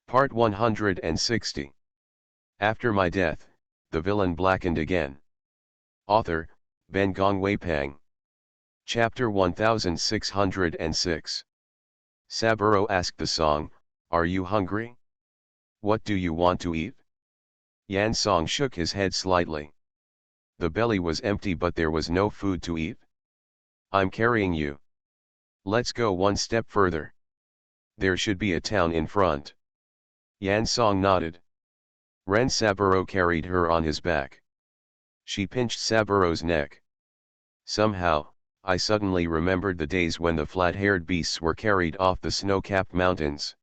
Part 160. After my death, the villain blackened again. Author, Ben Gongwei Pang. Chapter 1606. Saburo asked the song, "Are you hungry? What do you want to eat?" Yan Song shook his head slightly. The belly was empty, but there was no food to eat. "I'm carrying you. Let's go one step further. There should be a town in front." Yan Song nodded. Ren Saburo carried her on his back. She pinched Saburo's neck. Somehow, I suddenly remembered the days when the flat-haired beasts were carried off the snow-capped mountains.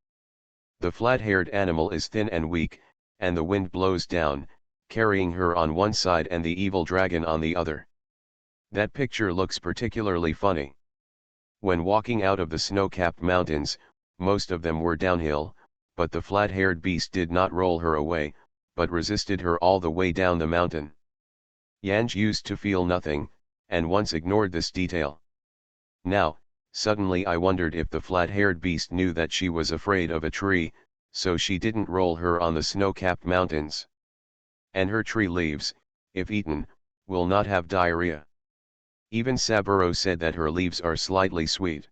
The flat-haired animal is thin and weak, and the wind blows down, carrying her on one side and the evil dragon on the other. That picture looks particularly funny. When walking out of the snow-capped mountains, most of them were downhill, but the flat-haired beast did not roll her away, but resisted her all the way down the mountain. Yanj used to feel nothing, and once ignored this detail. Now, suddenly I wondered if the flat-haired beast knew that she was afraid of a tree, so she didn't roll her on the snow-capped mountains. And her tree leaves, if eaten, will not have diarrhea. Even Saburo said that her leaves are slightly sweet.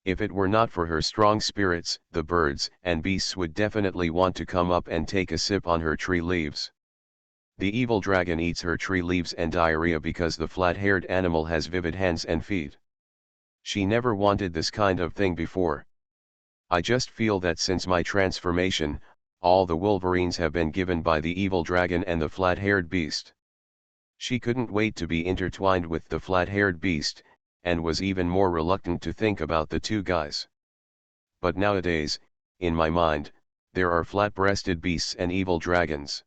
If it were not for her strong spirits, the birds and beasts would definitely want to come up and take a sip on her tree leaves. The evil dragon eats her tree leaves and diarrhea because the flat-haired animal has vivid hands and feet. She never wanted this kind of thing before. I just feel that since my transformation, all the wolverines have been given by the evil dragon and the flat-haired beast. She couldn't wait to be intertwined with the flat-haired beast, and was even more reluctant to think about the two guys. But nowadays, in my mind, there are flat-breasted beasts and evil dragons.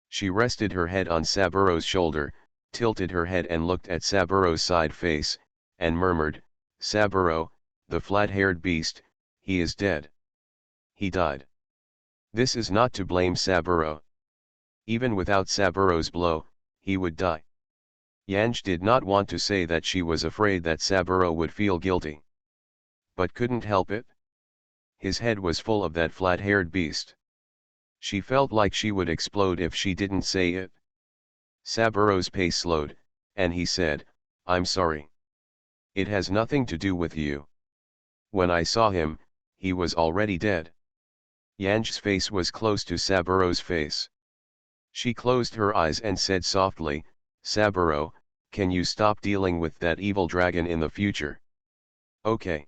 She rested her head on Saburo's shoulder, tilted her head and looked at Saburo's side face, and murmured, "Saburo, the flat-haired beast, he is dead. He died." This is not to blame Saburo. Even without Saburo's blow, he would die. Yanj did not want to say that she was afraid that Saburo would feel guilty, but couldn't help it. His head was full of that flat-haired beast. She felt like she would explode if she didn't say it. Saburo's pace slowed, and he said, "I'm sorry. It has nothing to do with you. When I saw him, he was already dead." Yanj's face was close to Saburo's face. She closed her eyes and said softly, "Saburo, can you stop dealing with that evil dragon in the future?" "Okay."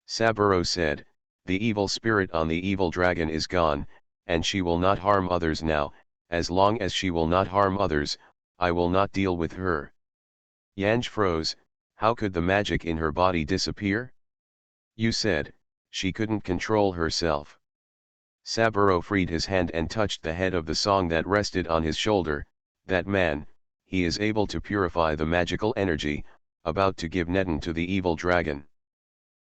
Saburo said, "The evil spirit on the evil dragon is gone, and she will not harm others now. As long as she will not harm others, I will not deal with her." Yanj froze. How could the magic in her body disappear? "You said she couldn't control herself." Saburo freed his hand and touched the head of the song that rested on his shoulder. "That man, he is able to purify the magical energy, about to give Neden to the evil dragon."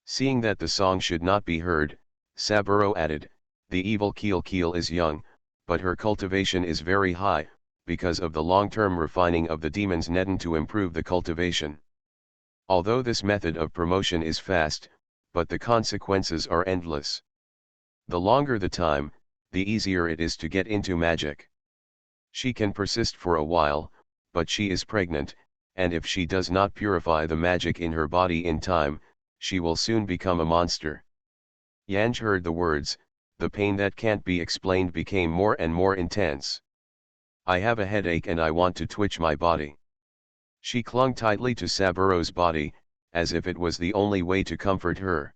Seeing that the song should not be heard, Saburo added, "The evil Keel is young, but her cultivation is very high, because of the long-term refining of the demon's Neden to improve the cultivation. Although this method of promotion is fast, but the consequences are endless. The longer the time, the easier it is to get into magic. She can persist for a while, but she is pregnant, and if she does not purify the magic in her body in time, she will soon become a monster." Yanj heard the words. The pain that can't be explained became more and more intense. "I have a headache and I want to twitch my body." She clung tightly to Saburo's body, as if it was the only way to comfort her.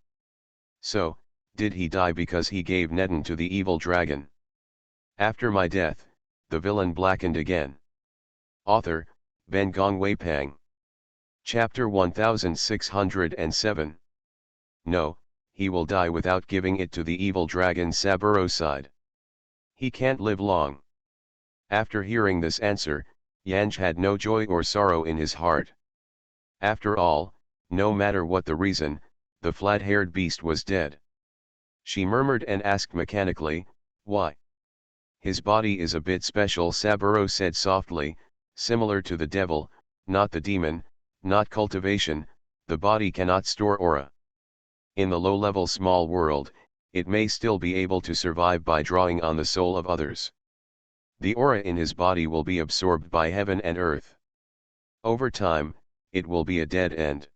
"So, did he die because he gave Neden to the evil dragon?" After my death, the villain blackened again. Author, Ben Gongwei Pang. Chapter 1607. No, he will die without giving it to the evil dragon. Saburo sighed. "He can't live long." After hearing this answer, Yanj had no joy or sorrow in his heart. After all, no matter what the reason, the flat-haired beast was dead. She murmured and asked mechanically, "Why?" "His body is a bit special," Saburo said softly, "similar to the devil, not the demon, not cultivation. The body cannot store aura. In the low-level small world, it may still be able to survive by drawing on the soul of others. The aura in his body will be absorbed by heaven and earth. Over time, it will be a dead end.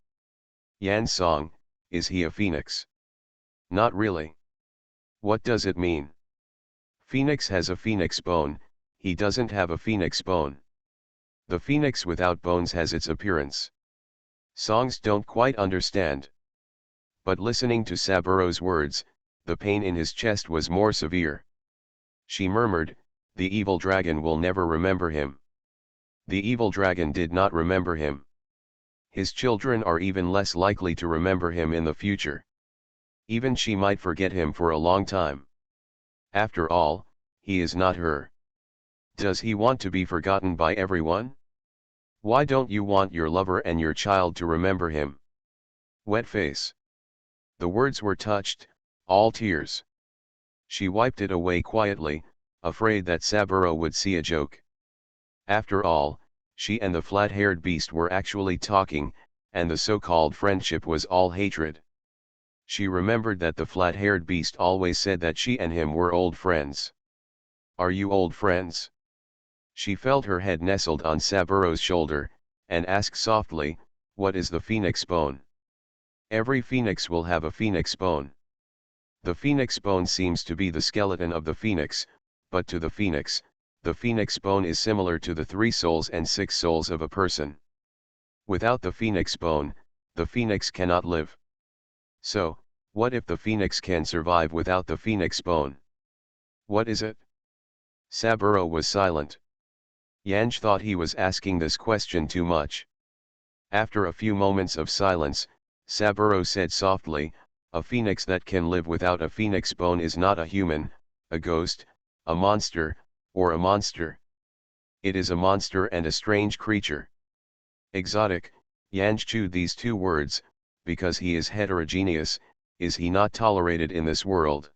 Yan Song, is he a phoenix? Not really. What does it mean? Phoenix has a phoenix bone, he doesn't have a phoenix bone. The phoenix without bones has its appearance. Songs don't quite understand. But listening to Saburo's words, the pain in his chest was more severe. She murmured, the evil dragon will never remember him. The evil dragon did not remember him. His children are even less likely to remember him in the future. Even she might forget him for a long time. After all, he is not her. Does he want to be forgotten by everyone? Why don't you want your lover and your child to remember him? Wet face. The words were touched, all tears. She wiped it away quietly, afraid that Saburo would see a joke. After all, she and the flat-haired beast were actually talking, and the so-called friendship was all hatred. She remembered that the flat-haired beast always said that she and him were old friends. Are you old friends? She felt her head nestled on Saburo's shoulder, and asked softly, what is the phoenix bone? Every phoenix will have a phoenix bone. The phoenix bone seems to be the skeleton of the phoenix, but to the phoenix bone is similar to the 3 souls and 6 souls of a person. Without the phoenix bone, the phoenix cannot live. So, what if the phoenix can survive without the phoenix bone? What is it? Saburo was silent. Yanj thought he was asking this question too much. After a few moments of silence, Saburo said softly, a phoenix that can live without a phoenix bone is not a human, a ghost, a monster, or a monster. It is a monster and a strange creature. Exotic. Yanj chewed these 2 words, because he is heterogeneous, is he not tolerated in this world?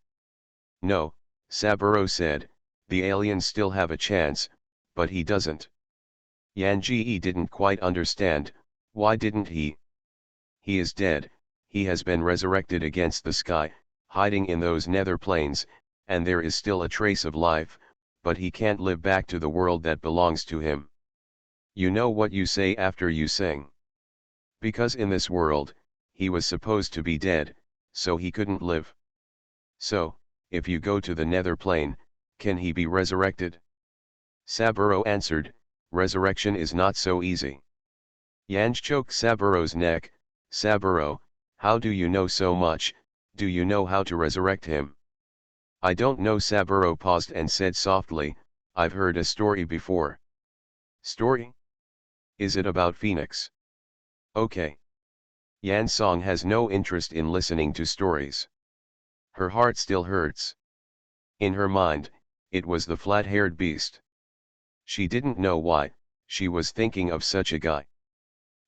No, Saburo said, the aliens still have a chance, but he doesn't. Yanji didn't quite understand, why didn't he? He is dead, he has been resurrected against the sky, hiding in those nether planes, and there is still a trace of life, but he can't live back to the world that belongs to him. You know what you say after you sing. Because in this world, he was supposed to be dead, so he couldn't live. So, if you go to the nether plane, can he be resurrected? Saburo answered, resurrection is not so easy. Yanj choked Saburo's neck, Saburo, how do you know so much, do you know how to resurrect him? I don't know. Saburo paused and said softly, I've heard a story before. Story? Is it about Phoenix? Okay. Yan Song has no interest in listening to stories. Her heart still hurts. In her mind, it was the flat-haired beast. She didn't know why, she was thinking of such a guy.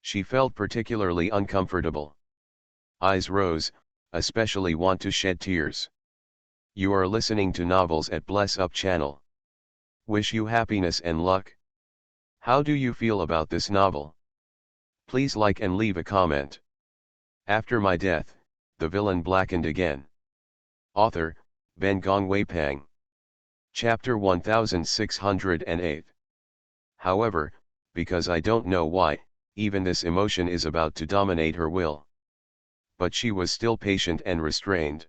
She felt particularly uncomfortable. Eyes rose, especially want to shed tears. You are listening to novels at Bless Up channel. Wish you happiness and luck. How do you feel about this novel? Please like and leave a comment. After my death, the villain blackened again. Author, Ben Gongwei Pang. Chapter 1608. However, because I don't know why, even this emotion is about to dominate her will. But she was still patient and restrained.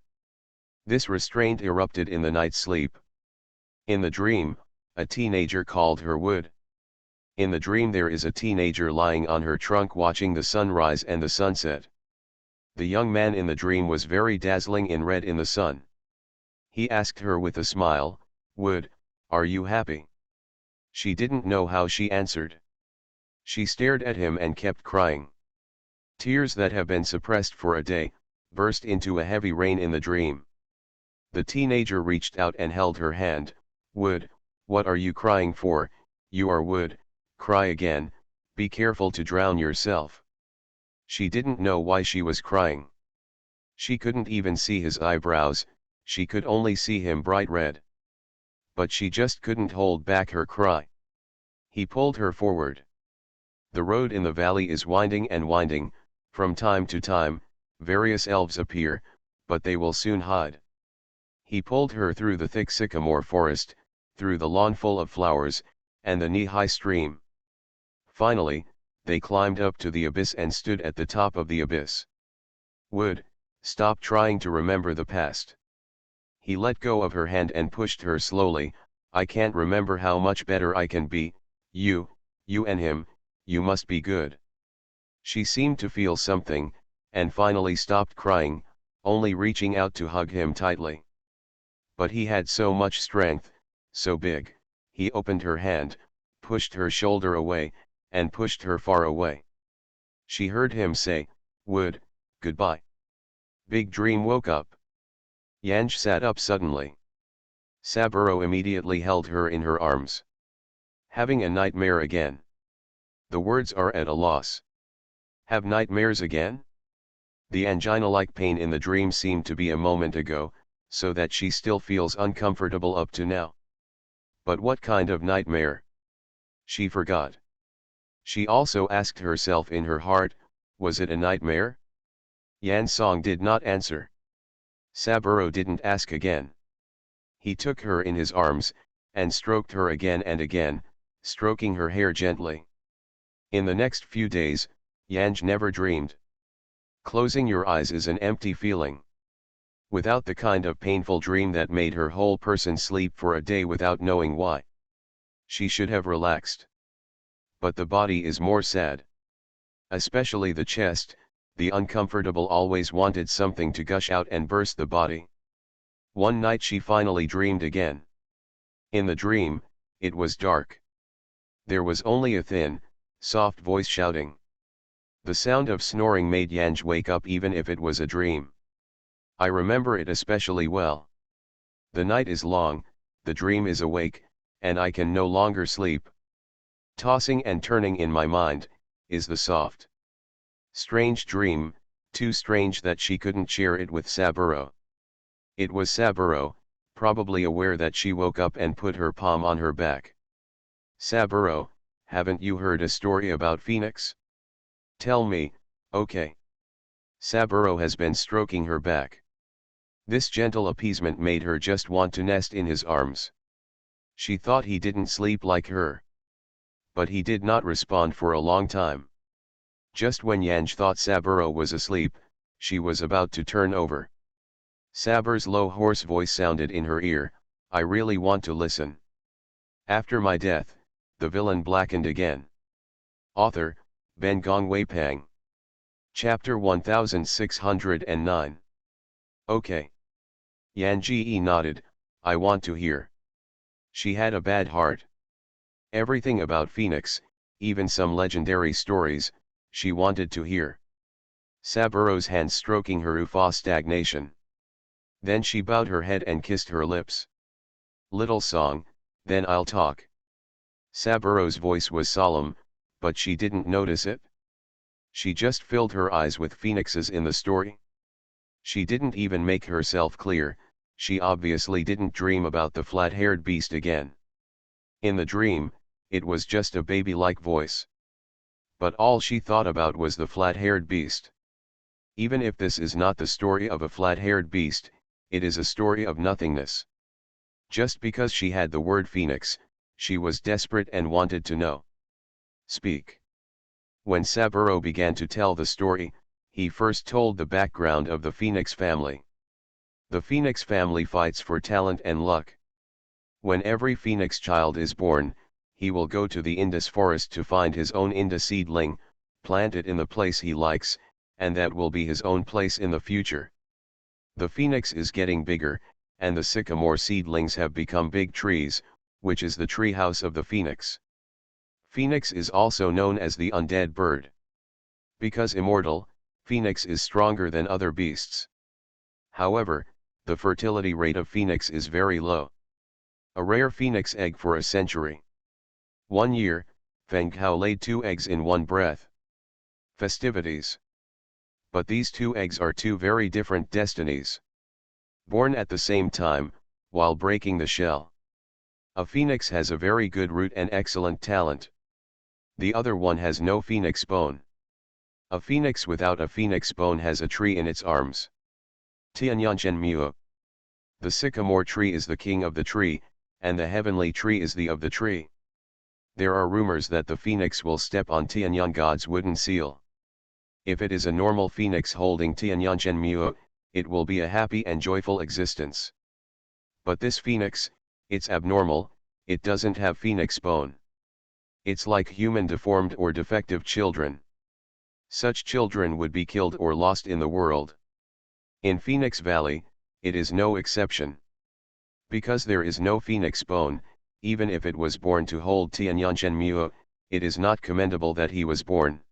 This restraint erupted in the night sleep. In the dream, a teenager called her Wood. In the dream there is a teenager lying on her trunk watching the sunrise and the sunset. The young man in the dream was very dazzling in red in the sun. He asked her with a smile, Wood, are you happy? She didn't know how she answered. She stared at him and kept crying. Tears that have been suppressed for a day, burst into a heavy rain in the dream. The teenager reached out and held her hand. Wood, what are you crying for? You are Wood, cry again, be careful to drown yourself. She didn't know why she was crying. She couldn't even see his eyebrows, she could only see him bright red. But she just couldn't hold back her cry. He pulled her forward. The road in the valley is winding and winding, from time to time, various elves appear, but they will soon hide. He pulled her through the thick sycamore forest, through the lawn full of flowers, and the knee-high stream. Finally, they climbed up to the abyss and stood at the top of the abyss. Wood, stop trying to remember the past. He let go of her hand and pushed her slowly. I can't remember how much better I can be, you and him, you must be good. She seemed to feel something, and finally stopped crying, only reaching out to hug him tightly. But he had so much strength, so big, he opened her hand, pushed her shoulder away, and pushed her far away. She heard him say, Wood, goodbye. Big Dream woke up. Yanj sat up suddenly. Saburo immediately held her in her arms. Having a nightmare again. The words are at a loss. Have nightmares again? The angina-like pain in the dream seemed to be a moment ago, so that she still feels uncomfortable up to now. But what kind of nightmare? She forgot. She also asked herself in her heart, was it a nightmare? Yan Song did not answer. Saburo didn't ask again. He took her in his arms, and stroked her again and again, stroking her hair gently. In the next few days, Yanj never dreamed. Closing your eyes is an empty feeling. Without the kind of painful dream that made her whole person sleep for a day without knowing why. She should have relaxed. But the body is more sad. Especially the chest, the uncomfortable always wanted something to gush out and burst the body. One night she finally dreamed again. In the dream, it was dark. There was only a thin, soft voice shouting. The sound of snoring made Yanj wake up even if it was a dream. I remember it especially well. The night is long, the dream is awake, and I can no longer sleep. Tossing and turning in my mind, is the soft, strange dream, too strange that she couldn't share it with Saburo. It was Saburo, probably aware that she woke up and put her palm on her back. Saburo, haven't you heard a story about Phoenix? Tell me, okay. Saburo has been stroking her back. This gentle appeasement made her just want to nest in his arms. She thought he didn't sleep like her. But he did not respond for a long time. Just when Yanj thought Saburo was asleep, she was about to turn over. Sabur's low hoarse voice sounded in her ear, I really want to listen. After my death, the villain blackened again. Author, Ben Gong Wei Pang. Chapter 1609. Okay. Yan Ji nodded, I want to hear. She had a bad heart. Everything about Phoenix, even some legendary stories, she wanted to hear. Saburo's hand stroking her ufa stagnation. Then she bowed her head and kissed her lips. Little song, then I'll talk. Saburo's voice was solemn, but she didn't notice it. She just filled her eyes with phoenixes in the story. She didn't even make herself clear, she obviously didn't dream about the flat-haired beast again. In the dream, it was just a baby-like voice. But all she thought about was the flat-haired beast. Even if this is not the story of a flat-haired beast, it is a story of nothingness. Just because she had the word phoenix, she was desperate and wanted to know. Speak. When Saburo began to tell the story, he first told the background of the Phoenix family. The Phoenix family fights for talent and luck. When every Phoenix child is born, he will go to the Indus forest to find his own Indus seedling, plant it in the place he likes, and that will be his own place in the future. The Phoenix is getting bigger, and the sycamore seedlings have become big trees, which is the tree house of the Phoenix. Phoenix is also known as the undead bird. Because immortal, Phoenix is stronger than other beasts. However, the fertility rate of Phoenix is very low. A rare Phoenix egg for a century. 1 year, Feng Hao laid 2 eggs in one breath. Festivities. But these 2 eggs are 2 very different destinies. Born at the same time, while breaking the shell. A phoenix has a very good root and excellent talent. The other one has no phoenix bone. A phoenix without a phoenix bone has a tree in its arms. Tianyangchen Muo. The sycamore tree is the king of the tree, and the heavenly tree is the of the tree. There are rumors that the phoenix will step on Tianyang God's wooden seal. If it is a normal phoenix holding Tianyang Muo, it will be a happy and joyful existence. But this phoenix, it's abnormal, it doesn't have phoenix bone. It's like human deformed or defective children. Such children would be killed or lost in the world. In Phoenix Valley, it is no exception. Because there is no phoenix bone, even if it was born to hold Tianyang Muo, it is not commendable that he was born.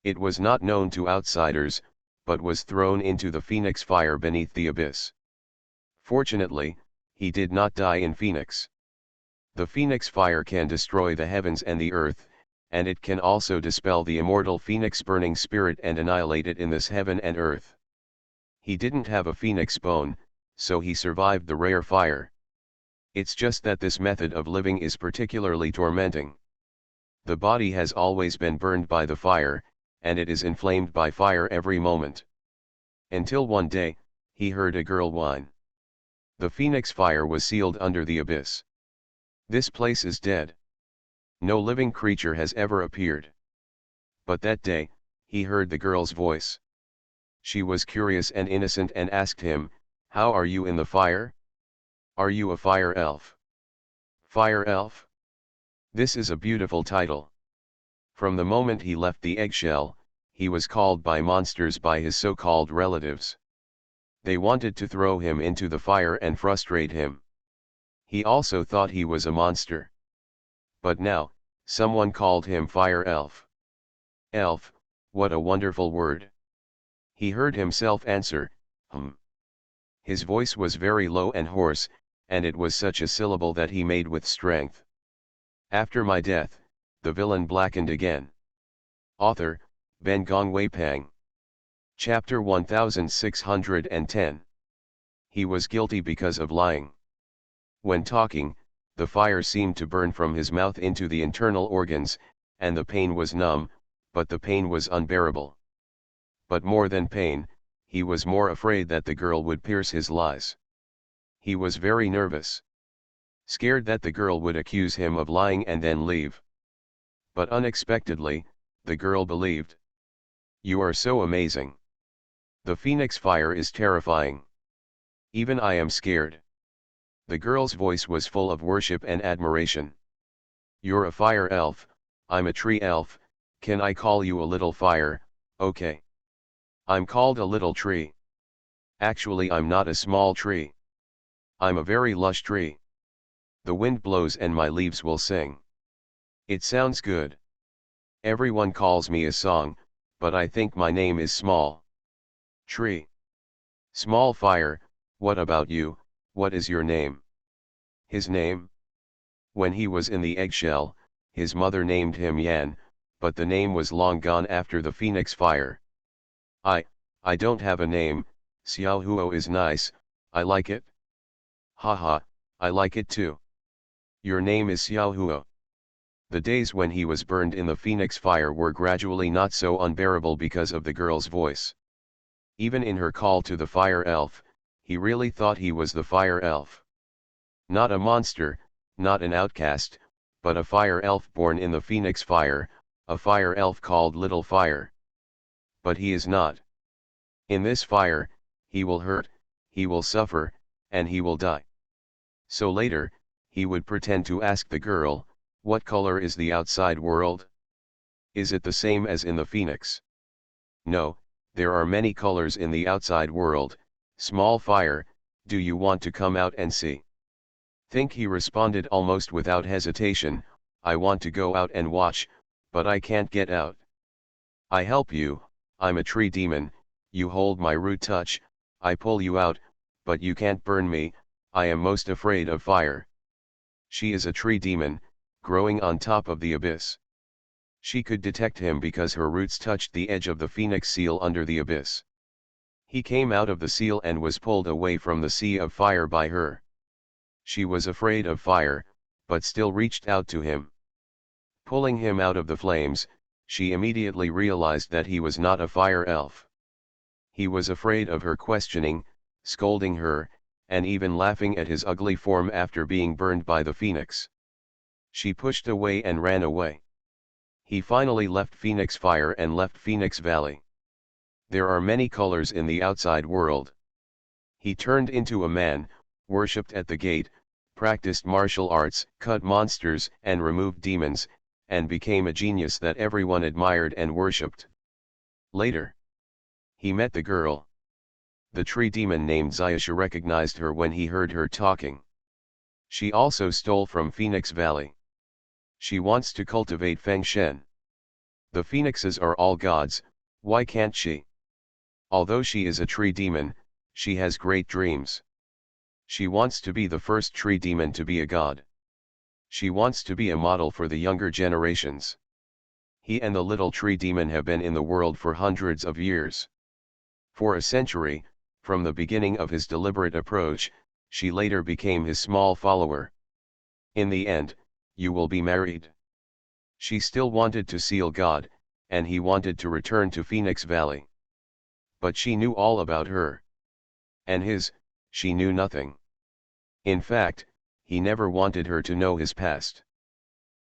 It was not known to outsiders, but was thrown into the phoenix fire beneath the abyss. Fortunately, he did not die in Phoenix. The phoenix fire can destroy the heavens and the earth, and it can also dispel the immortal phoenix burning spirit and annihilate it in this heaven and earth. He didn't have a phoenix bone, so he survived the rare fire. It's just that this method of living is particularly tormenting. The body has always been burned by the fire, and it is inflamed by fire every moment. Until one day, he heard a girl whine. The phoenix fire was sealed under the abyss. This place is dead. No living creature has ever appeared. But that day, he heard the girl's voice. She was curious and innocent and asked him, "How are you in the fire? Are you a fire elf?" Fire elf? This is a beautiful title. From the moment he left the eggshell, he was called by monsters by his so-called relatives. They wanted to throw him into the fire and frustrate him. He also thought he was a monster. But now, someone called him Fire Elf. Elf, what a wonderful word. He heard himself answer, His voice was very low and hoarse, and it was such a syllable that he made with strength. After my death, the villain blackened again. Author, Ben Gong Wei Pang. Chapter 1610. He was guilty because of lying. When talking, the fire seemed to burn from his mouth into the internal organs, and the pain was numb, but the pain was unbearable. But more than pain, he was more afraid that the girl would pierce his lies. He was very nervous. Scared that the girl would accuse him of lying and then leave. But unexpectedly, the girl believed. You are so amazing. The phoenix fire is terrifying. Even I am scared. The girl's voice was full of worship and admiration. You're a fire elf, I'm a tree elf, can I call you a little fire? Okay. I'm called a little tree. Actually, I'm not a small tree. I'm a very lush tree. The wind blows and my leaves will sing. It sounds good. Everyone calls me a song, but I think my name is Small Tree. Small Fire, what about you, what is your name? His name? When he was in the eggshell, his mother named him Yan, but the name was long gone after the phoenix fire. I don't have a name, Xiao Huo is nice, I like it. Haha, I like it too. Your name is Xiao Huo. The days when he was burned in the phoenix fire were gradually not so unbearable because of the girl's voice. Even in her call to the fire elf, he really thought he was the fire elf. Not a monster, not an outcast, but a fire elf born in the phoenix fire, a fire elf called Little Fire. But he is not. In this fire, he will hurt, he will suffer, and he will die. So later, he would pretend to ask the girl, what color is the outside world? Is it the same as in the phoenix? No, there are many colors in the outside world, Small Fire, do you want to come out and see? Think he responded almost without hesitation, I want to go out and watch, but I can't get out. I help you, I'm a tree demon, you hold my root touch, I pull you out, but you can't burn me, I am most afraid of fire. She is a tree demon, growing on top of the abyss. She could detect him because her roots touched the edge of the phoenix seal under the abyss. He came out of the seal and was pulled away from the sea of fire by her. She was afraid of fire, but still reached out to him. Pulling him out of the flames, she immediately realized that he was not a fire elf. He was afraid of her questioning, scolding her, and even laughing at his ugly form after being burned by the phoenix. She pushed away and ran away. He finally left Phoenix Fire and left Phoenix Valley. There are many colors in the outside world. He turned into a man, worshipped at the gate, practiced martial arts, cut monsters and removed demons, and became a genius that everyone admired and worshipped. Later, he met the girl. The tree demon named Xiaoshu recognized her when he heard her talking. She also stole from Phoenix Valley. She wants to cultivate Feng Shen. The phoenixes are all gods, why can't she? Although she is a tree demon, she has great dreams. She wants to be the first tree demon to be a god. She wants to be a model for the younger generations. He and the little tree demon have been in the world for hundreds of years. For a century, from the beginning of his deliberate approach, she later became his small follower. In the end, you will be married. She still wanted to seal God, and he wanted to return to Phoenix Valley. But she knew all about her. And she knew nothing. In fact, he never wanted her to know his past.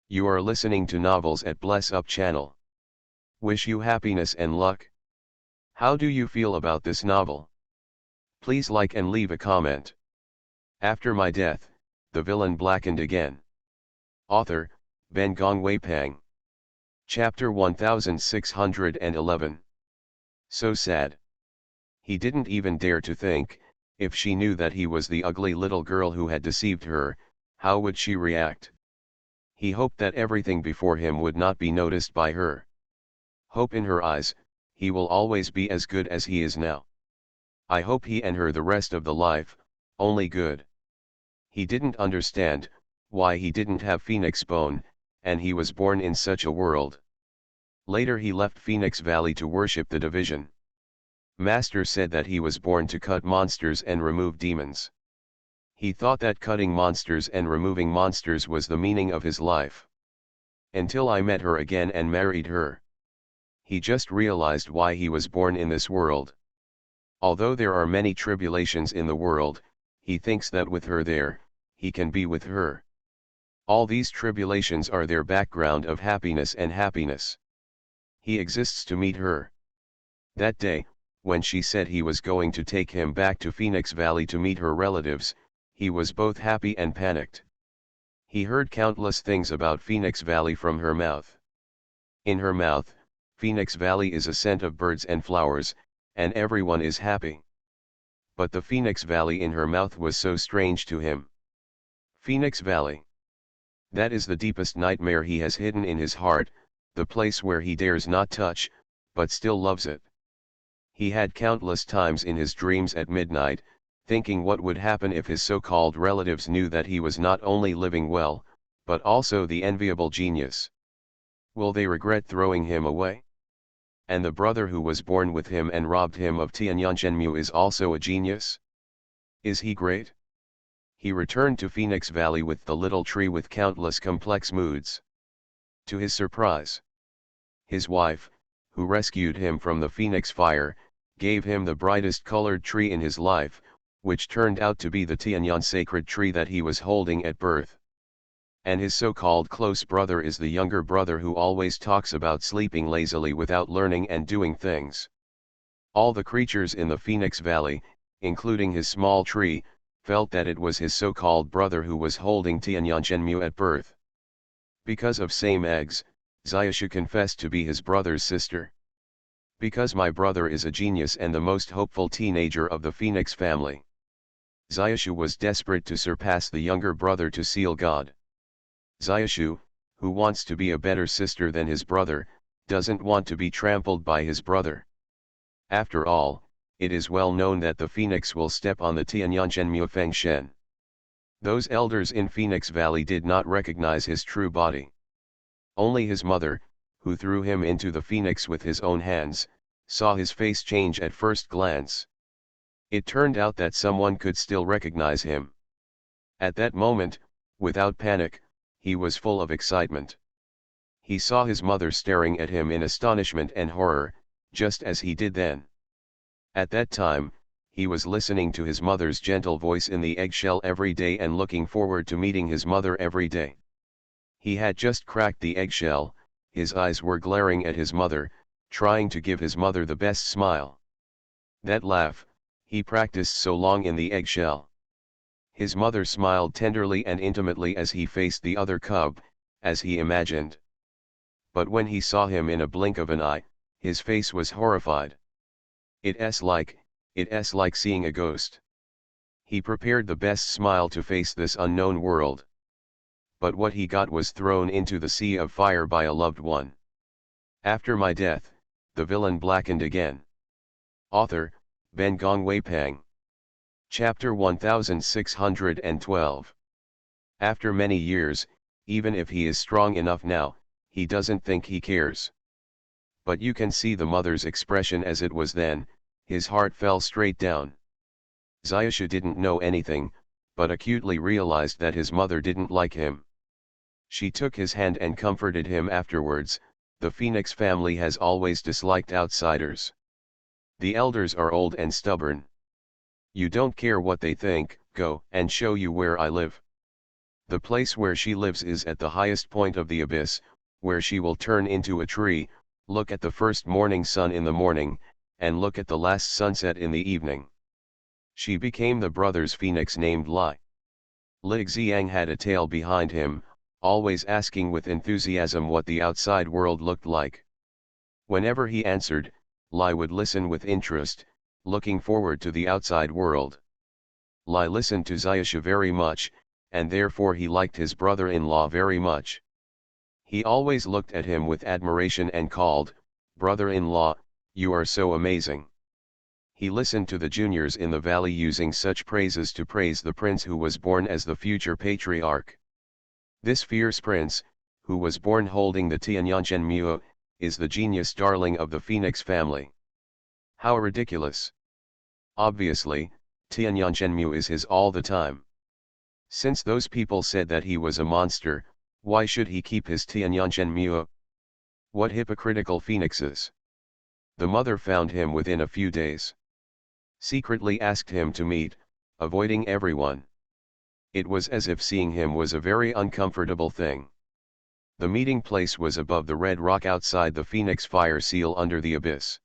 You are listening to Novels at Bless Up channel. Wish you happiness and luck. How do you feel about this novel? Please like and leave a comment. After my death, the villain blackened again. Author, Ben Gongwei Pang. Chapter 1611. So sad. He didn't even dare to think, if she knew that he was the ugly little girl who had deceived her, how would she react? He hoped that everything before him would not be noticed by her. Hope in her eyes, he will always be as good as he is now. I hope he and her the rest of the life, only good. He didn't understand, why he didn't have Phoenix Bone, and he was born in such a world. Later he left Phoenix Valley to worship the division. Master said that he was born to cut monsters and remove demons. He thought that cutting monsters and removing monsters was the meaning of his life. Until I met her again and married her. He just realized why he was born in this world. Although there are many tribulations in the world, he thinks that with her there, he can be with her. All these tribulations are their background of happiness and happiness. He exists to meet her. That day, when she said he was going to take him back to Phoenix Valley to meet her relatives, he was both happy and panicked. He heard countless things about Phoenix Valley from her mouth. In her mouth, Phoenix Valley is a scent of birds and flowers, and everyone is happy. But the Phoenix Valley in her mouth was so strange to him. Phoenix Valley. That is the deepest nightmare he has hidden in his heart, the place where he dares not touch, but still loves it. He had countless times in his dreams at midnight, thinking what would happen if his so-called relatives knew that he was not only living well, but also the enviable genius. Will they regret throwing him away? And the brother who was born with him and robbed him of Tianyangchenmu is also a genius? Is he great? He returned to Phoenix Valley with the little tree with countless complex moods. To his surprise, his wife, who rescued him from the Phoenix Fire, gave him the brightest colored tree in his life, which turned out to be the Tianyan sacred tree that he was holding at birth. And his so-called close brother is the younger brother who always talks about sleeping lazily without learning and doing things. All the creatures in the Phoenix Valley, including his small tree, felt that it was his so-called brother who was holding Tianyangchenmu at birth. Because of same eggs, Xiaoshu confessed to be his brother's sister. Because my brother is a genius and the most hopeful teenager of the Phoenix family. Xiaoshu was desperate to surpass the younger brother to seal God. Xiaoshu, who wants to be a better sister than his brother, doesn't want to be trampled by his brother. After all, it is well known that the phoenix will step on the Tianyangchenmu Feng Shen. Those elders in Phoenix Valley did not recognize his true body. Only his mother, who threw him into the phoenix with his own hands, saw his face change at first glance. It turned out that someone could still recognize him. At that moment, without panic, he was full of excitement. He saw his mother staring at him in astonishment and horror, just as he did then. At that time, he was listening to his mother's gentle voice in the eggshell every day and looking forward to meeting his mother every day. He had just cracked the eggshell, his eyes were glaring at his mother, trying to give his mother the best smile. That laugh, he practiced so long in the eggshell. His mother smiled tenderly and intimately as he faced the other cub, as he imagined. But when he saw him in a blink of an eye, his face was horrified. It's like seeing a ghost. He prepared the best smile to face this unknown world. But what he got was thrown into the sea of fire by a loved one. After my death, the villain blackened again. Author, Ben Gongwei Pang. Chapter 1612. After many years, even if he is strong enough now, he doesn't think he cares. But you can see the mother's expression as it was then, his heart fell straight down. Xiaoshu didn't know anything, but acutely realized that his mother didn't like him. She took his hand and comforted him afterwards. The Phoenix family has always disliked outsiders. The elders are old and stubborn. You don't care what they think, go and show you where I live. The place where she lives is at the highest point of the abyss, where she will turn into a tree, look at the first morning sun in the morning, and look at the last sunset in the evening. She became the brother's phoenix named Li. Li Xiang had a tail behind him, always asking with enthusiasm what the outside world looked like. Whenever he answered, Li would listen with interest, looking forward to the outside world. Li listened to Xiaoshu very much, and therefore he liked his brother-in-law very much. He always looked at him with admiration and called, "Brother-in-law, you are so amazing." He listened to the juniors in the valley using such praises to praise the prince who was born as the future patriarch. This fierce prince, who was born holding the Tianyangchen, is the genius darling of the Phoenix family. How ridiculous! Obviously, Tianyangchen is his all the time. Since those people said that he was a monster, why should he keep his Tianyangchen? What hypocritical phoenixes! The mother found him within a few days. Secretly asked him to meet, avoiding everyone. It was as if seeing him was a very uncomfortable thing. The meeting place was above the red rock outside the Phoenix fire seal under the abyss.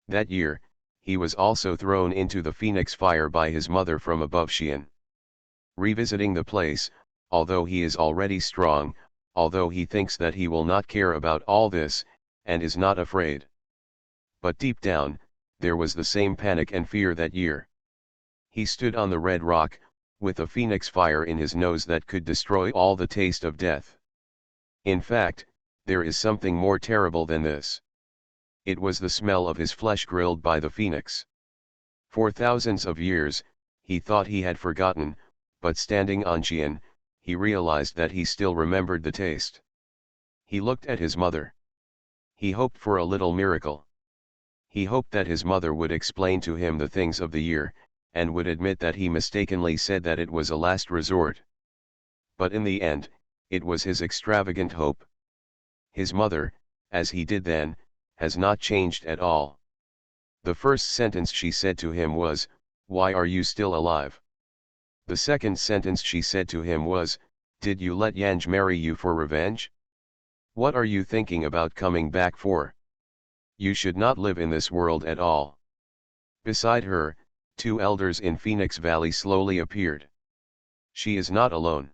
That year, he was also thrown into the Phoenix fire by his mother from above Xian. Revisiting the place, although he is already strong, although he thinks that he will not care about all this, and is not afraid. But deep down, there was the same panic and fear that year. He stood on the red rock, with a phoenix fire in his nose that could destroy all the taste of death. In fact, there is something more terrible than this. It was the smell of his flesh grilled by the phoenix. For thousands of years, he thought he had forgotten, but standing on Xian, he realized that he still remembered the taste. He looked at his mother. He hoped for a little miracle. He hoped that his mother would explain to him the things of the year, and would admit that he mistakenly said that it was a last resort. But in the end, it was his extravagant hope. His mother, as he did then, has not changed at all. The first sentence she said to him was, "Why are you still alive?" The second sentence she said to him was, "Did you let Yanj marry you for revenge? What are you thinking about coming back for? You should not live in this world at all." Beside her, two elders in Phoenix Valley slowly appeared. She is not alone.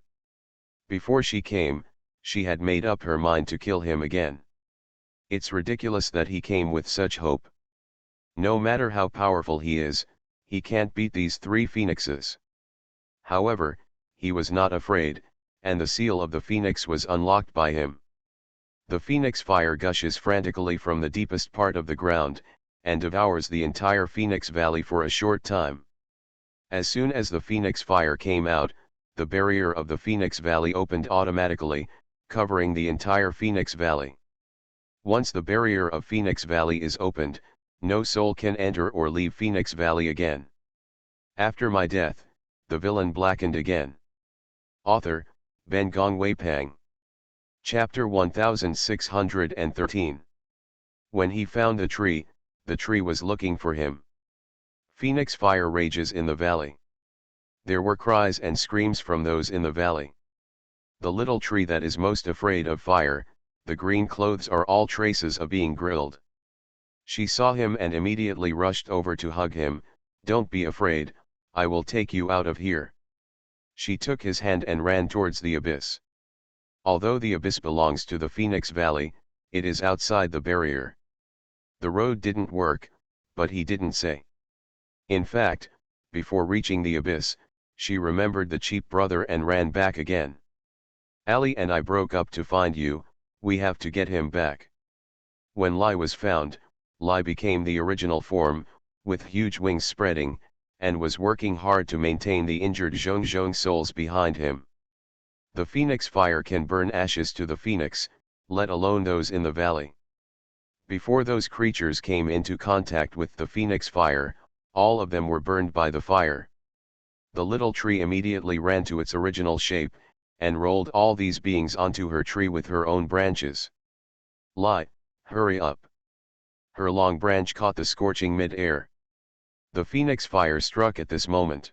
Before she came, she had made up her mind to kill him again. It's ridiculous that he came with such hope. No matter how powerful he is, he can't beat these three phoenixes. However, he was not afraid, and the seal of the phoenix was unlocked by him. The phoenix fire gushes frantically from the deepest part of the ground, and devours the entire Phoenix Valley for a short time. As soon as the phoenix fire came out, the barrier of the Phoenix Valley opened automatically, covering the entire Phoenix Valley. Once the barrier of Phoenix Valley is opened, no soul can enter or leave Phoenix Valley again. After my death, the villain blackened again. Author, Ben Gongwei Pang. Chapter 1613. When he found the tree was looking for him. Phoenix fire rages in the valley. There were cries and screams from those in the valley. The little tree that is most afraid of fire, the green clothes are all traces of being grilled. She saw him and immediately rushed over to hug him. "Don't be afraid, I will take you out of here." She took his hand and ran towards the abyss. Although the abyss belongs to the Phoenix Valley, it is outside the barrier. The road didn't work, but he didn't say. In fact, before reaching the abyss, she remembered the cheap brother and ran back again. "Ali and I broke up to find you, we have to get him back." When Lai was found, Lai became the original form, with huge wings spreading, and was working hard to maintain the injured Zhong souls behind him. The Phoenix fire can burn ashes to the Phoenix, let alone those in the valley. Before those creatures came into contact with the Phoenix fire, all of them were burned by the fire. The little tree immediately ran to its original shape, and rolled all these beings onto her tree with her own branches. "Lai, hurry up." Her long branch caught the scorching mid-air. The Phoenix fire struck at this moment.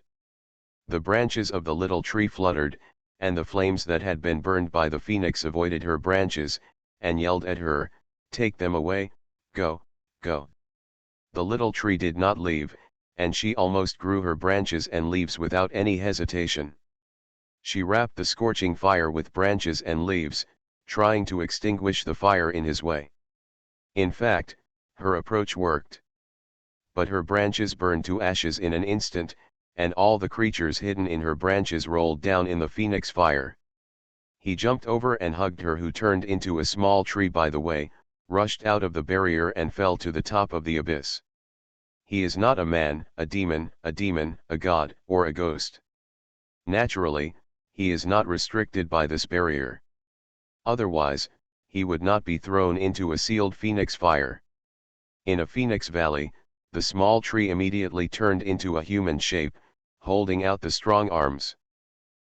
The branches of the little tree fluttered, and the flames that had been burned by the Phoenix avoided her branches, and yelled at her, "Take them away, go, go." The little tree did not leave, and she almost grew her branches and leaves without any hesitation. She wrapped the scorching fire with branches and leaves, trying to extinguish the fire in his way. In fact, her approach worked. But her branches burned to ashes in an instant, and all the creatures hidden in her branches rolled down in the Phoenix fire. He jumped over and hugged her, who turned into a small tree by the way, rushed out of the barrier and fell to the top of the abyss. He is not a man, a demon, a god, or a ghost. Naturally, he is not restricted by this barrier. Otherwise, he would not be thrown into a sealed Phoenix fire. In a Phoenix Valley, the small tree immediately turned into a human shape, holding out the strong arms.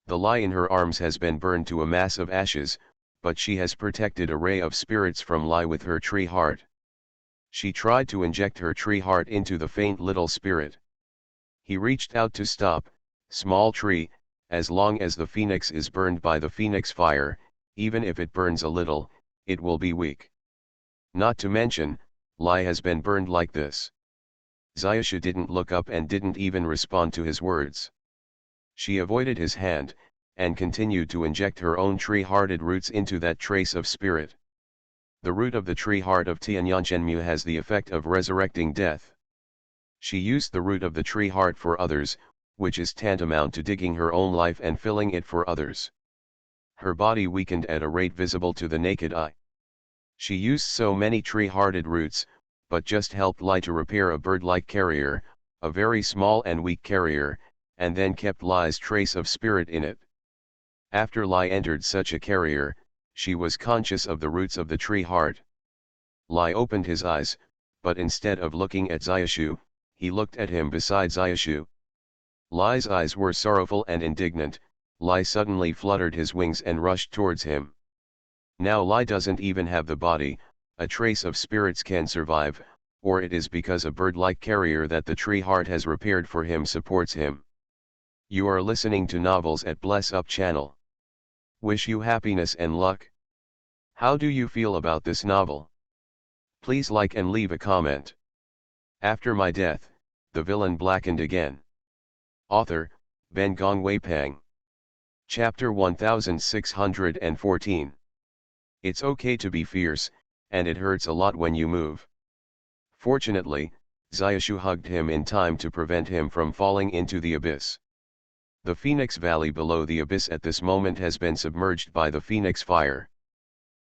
The Lai in her arms has been burned to a mass of ashes, but she has protected a ray of spirits from Lai with her tree heart. She tried to inject her tree heart into the faint little spirit. He reached out to stop. "Small tree, as long as the Phoenix is burned by the Phoenix fire, even if it burns a little, it will be weak. Not to mention, Lai has been burned like this." Xiaoshu didn't look up and didn't even respond to his words. She avoided his hand, and continued to inject her own tree-hearted roots into that trace of spirit. The root of the tree heart of Tianyangchenmu has the effect of resurrecting death. She used the root of the tree heart for others, which is tantamount to digging her own life and filling it for others. Her body weakened at a rate visible to the naked eye. She used so many tree-hearted roots, but just helped Lai to repair a bird-like carrier, a very small and weak carrier, and then kept Lai's trace of spirit in it. After Lai entered such a carrier, she was conscious of the roots of the tree heart. Lai opened his eyes, but instead of looking at Xiaoshu, he looked at him beside Xiaoshu. Lai's eyes were sorrowful and indignant. Lai suddenly fluttered his wings and rushed towards him. Now Lai doesn't even have the body, a trace of spirits can survive, or it is because a bird-like carrier that the tree heart has repaired for him supports him. You are listening to novels at Bless Up channel. Wish you happiness and luck. How do you feel about this novel? Please like and leave a comment. After my death, the villain blackened again. Author, Ben Gong Wei Pang. Chapter 1614. It's okay to be fierce, and it hurts a lot when you move. Fortunately, Xiaoshu hugged him in time to prevent him from falling into the abyss. The Phoenix Valley below the abyss at this moment has been submerged by the Phoenix fire.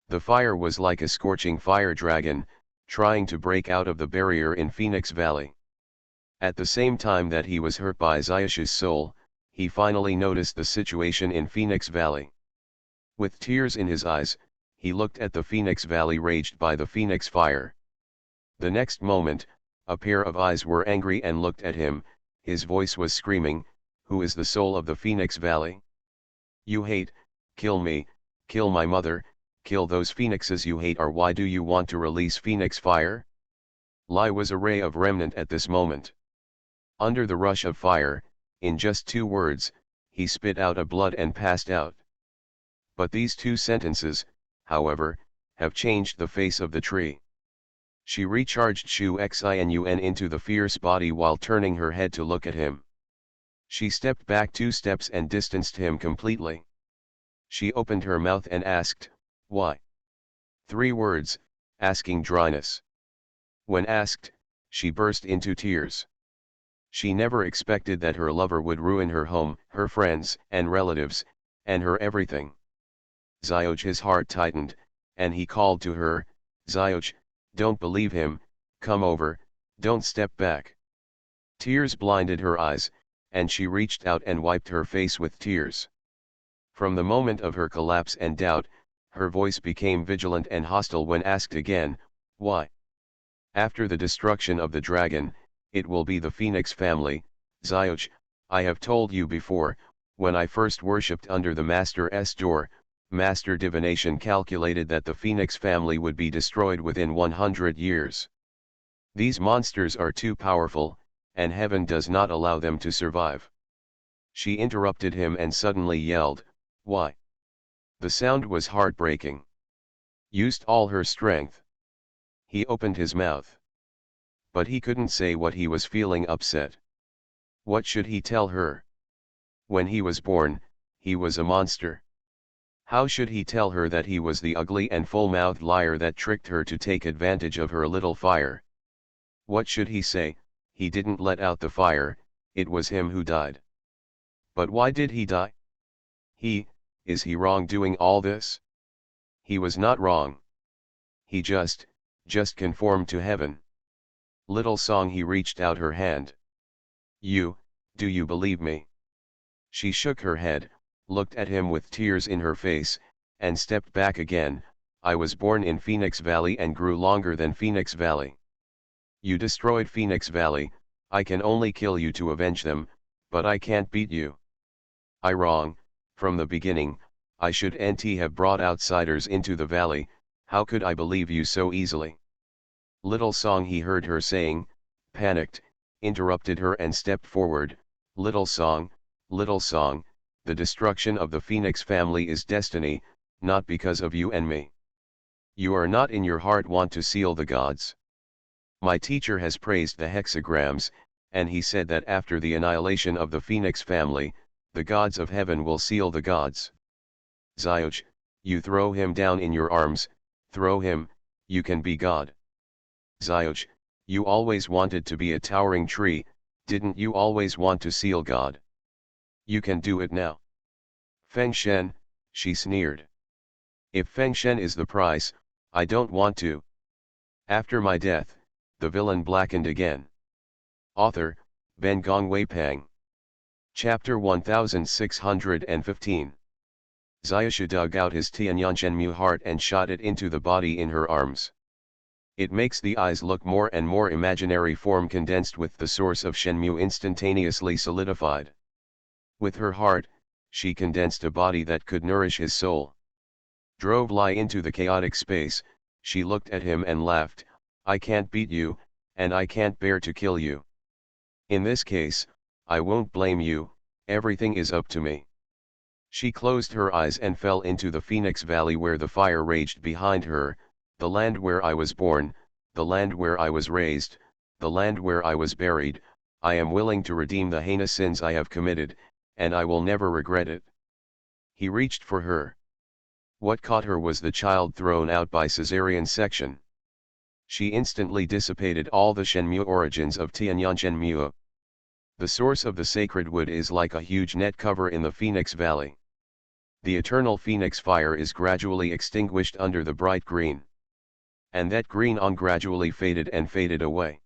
The fire was like a scorching fire dragon, trying to break out of the barrier in Phoenix Valley. At the same time that he was hurt by Xiaoshu's soul, he finally noticed the situation in Phoenix Valley. With tears in his eyes, he looked at the Phoenix Valley raged by the Phoenix fire. The next moment, a pair of eyes were angry and looked at him. His voice was screaming, "Who is the soul of the Phoenix Valley? You hate, kill me, kill my mother, kill those phoenixes you hate, or why do you want to release Phoenix fire?" Lai was a ray of remnant at this moment. Under the rush of fire, in just 2 words, he spit out a blood and passed out. But these 2 sentences, however, have changed the face of the tree. She recharged Shu Xin into the fierce body while turning her head to look at him. She stepped back 2 steps and distanced him completely. She opened her mouth and asked, "Why?" 3 words, asking dryness. When asked, she burst into tears. She never expected that her lover would ruin her home, her friends and relatives, and her everything. Xioj, his heart tightened, and he called to her, "Xioj, don't believe him, come over, don't step back." Tears blinded her eyes, and she reached out and wiped her face with tears. From the moment of her collapse and doubt, her voice became vigilant and hostile when asked again, "Why?" After the destruction of the dragon, it will be the Phoenix family. Xioj, I have told you before, when I first worshipped under the Master's door, Master Divination calculated that the Phoenix family would be destroyed within 100 years. These monsters are too powerful, and heaven does not allow them to survive. She interrupted him and suddenly yelled, "Why?" The sound was heartbreaking. Used all her strength. He opened his mouth. But he couldn't say what he was feeling upset. What should he tell her? When he was born, he was a monster. How should he tell her that he was the ugly and full-mouthed liar that tricked her to take advantage of her little fire? What should he say? He didn't let out the fire, it was him who died. But why did he die? Is he wrong doing all this? He was not wrong. He just conformed to heaven. Little song, he reached out her hand. Do you believe me? She shook her head, looked at him with tears in her face, and stepped back again. I was born in Phoenix Valley and grew longer than Phoenix Valley. You destroyed Phoenix Valley, I can only kill you to avenge them, but I can't beat you. I wrong, from the beginning, I should nt have brought outsiders into the valley, how could I believe you so easily? Little song, he heard her saying, panicked, interrupted her and stepped forward. Little song, the destruction of the Phoenix family is destiny, not because of you and me. You are not in your heart want to seal the gods. My teacher has praised the hexagrams, and he said that after the annihilation of the Phoenix family, the gods of heaven will seal the gods. Xioj, you throw him down in your arms, throw him, you can be God. Xioj, you always wanted to be a towering tree, didn't you always want to seal God? You can do it now. Feng Shen, she sneered. If Feng Shen is the price, I don't want to. After my death, the villain blackened again. Author, Ben Gongwei Pang. Chapter 1615. Xiaoshu dug out his Tianyang heart and shot it into the body in her arms. It makes the eyes look more and more imaginary, form condensed with the source of Shenmu instantaneously solidified. With her heart, she condensed a body that could nourish his soul. Drove Lai into the chaotic space, she looked at him and laughed, I can't beat you, and I can't bear to kill you. In this case, I won't blame you, everything is up to me. She closed her eyes and fell into the Phoenix Valley where the fire raged behind her, the land where I was born, the land where I was raised, the land where I was buried. I am willing to redeem the heinous sins I have committed, and I will never regret it. He reached for her. What caught her was the child thrown out by caesarean section. She instantly dissipated all the Shenmu origins of Tianyang Shenmu. The source of the sacred wood is like a huge net cover in the Phoenix Valley. The eternal phoenix fire is gradually extinguished under the bright green. And that green on gradually faded and faded away.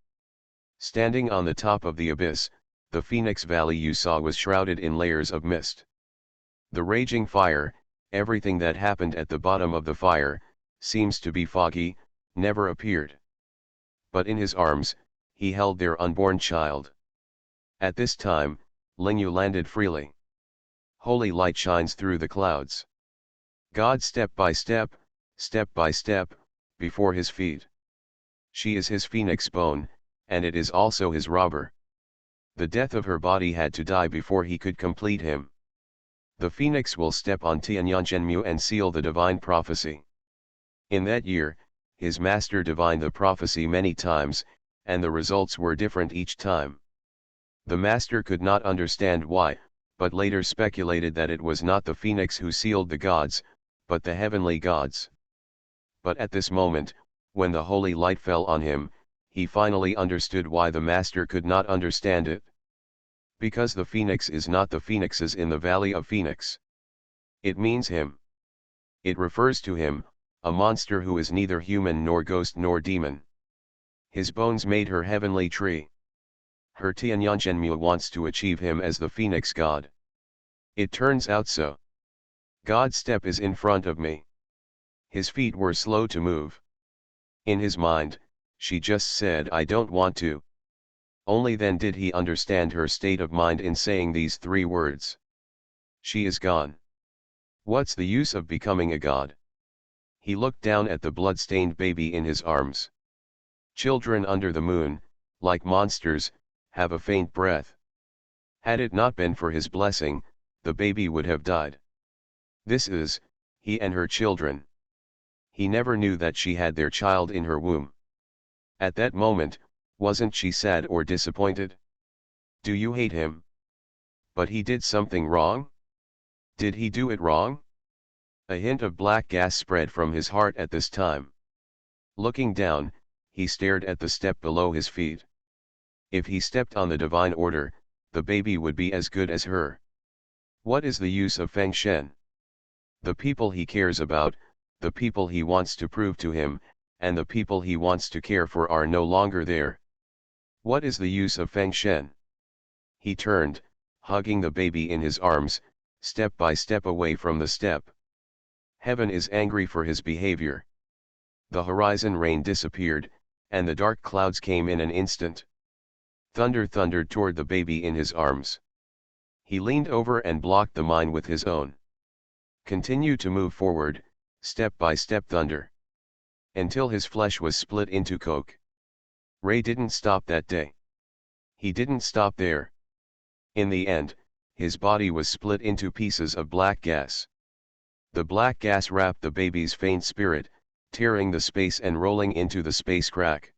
Standing on the top of the abyss, the Phoenix Valley you saw was shrouded in layers of mist. The raging fire, everything that happened at the bottom of the fire, seems to be foggy, never appeared. But in his arms, he held their unborn child. At this time, Lingyu landed freely. Holy light shines through the clouds. God step by step, before his feet. She is his phoenix bone, and it is also his robber. The death of her body had to die before he could complete him. The phoenix will step on Tianyangzhenmu and seal the divine prophecy. In that year, his master divined the prophecy many times, and the results were different each time. The master could not understand why, but later speculated that it was not the phoenix who sealed the gods, but the heavenly gods. But at this moment, when the holy light fell on him, he finally understood why the master could not understand it. Because the phoenix is not the phoenixes in the valley of Phoenix. It means him. It refers to him, a monster who is neither human nor ghost nor demon. His bones made her heavenly tree. Her Tianyangzhenmu wants to achieve him as the phoenix god. It turns out so. God's step is in front of me. His feet were slow to move. In his mind, she just said, I don't want to. Only then did he understand her state of mind in saying these 3 words. She is gone. What's the use of becoming a god? He looked down at the blood-stained baby in his arms. Children under the moon, like monsters, have a faint breath. Had it not been for his blessing, the baby would have died. This is, he and her children. He never knew that she had their child in her womb. At that moment, wasn't she sad or disappointed? Do you hate him? But he did something wrong? Did he do it wrong? A hint of black gas spread from his heart at this time. Looking down, he stared at the step below his feet. If he stepped on the divine order, the baby would be as good as her. What is the use of Feng Shen? The people he cares about, the people he wants to prove to him, and the people he wants to care for are no longer there. What is the use of Feng Shen? He turned, hugging the baby in his arms, step by step away from the step. Heaven is angry for his behavior. The horizon rain disappeared, and the dark clouds came in an instant. Thunder thundered toward the baby in his arms. He leaned over and blocked the mine with his own. Continue to move forward, step by step thunder. Until his flesh was split into coke. Ray didn't stop that day. He didn't stop there. In the end, his body was split into pieces of black gas. The black gas wrapped the baby's faint spirit, tearing the space and rolling into the space crack.